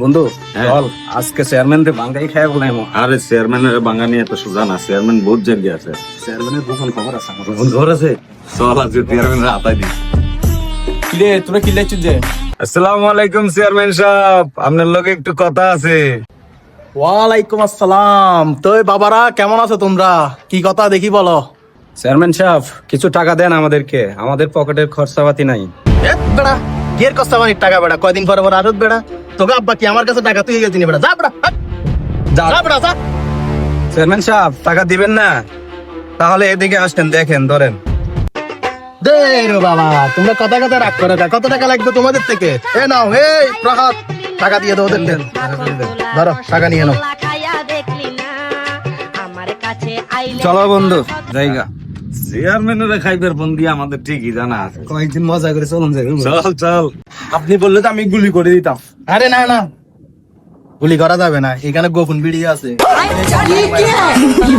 বন্ধু চল আজকে চেয়ারম্যানদের বাঙ্গাই খায় বলে আরে চেয়ারম্যানের বাঙ্গা নিয়ে এত সোজা না, চেয়ারম্যান বহুত জায়গায় আছে। চেয়ারম্যানের গোপন খবর আছে আমার। ঘর আছে, চল আজকে চেয়ারম্যানের হাতাই দিই। কিরে তোরা কি লাইছিস যে? আসসালামু আলাইকুম চেয়ারম্যান সাহেব, আপনার লগে একটু কথা আছে। ওয়ালাইকুম আসসালাম। তো বাবারা কেমন আছো তোমরা? কি কথা দেখি বলো। চেয়ারম্যান সাহেব কিছু টাকা দেন আমাদেরকে, আমাদের পকেটের খরচাপাতি নাই। বেড়া গিয়ের কস্তাবানির টাকা বেড়া কয়দিন পরে পরে আসত বেড়া। তোকে আব্বা কি আমার কাছে টাকা তুই গেছিস বেড়া? যা বেড়া হাট। যা বেড়া যা। চেয়ারম্যান সাহেব টাকা দিবেন না? তাহলে এদিকে আসতেন, দেখেন ধরেন। দে রে বাবা, তোমরা কথা কথা রাগ করো। কত টাকা লাগবে তোমাদের থেকে? এ নাও, এই প্রহাত টাকা দিয়ে দাও ওদেরকে। ধরো টাকা নিয়ে নাও। চলো বন্ধু জায়গা চেয়ারম্যানের খাইবার বন্দি আমাদের ঠিকই জানা আছে। কয়েকদিন মজা করে চলুন যাই। চল চল, আপনি বললে তো আমি গুলি করে দিতাম। আরে না না, গুলি করা যাবে না, এখানে গোপন ভিডিও আছে। কি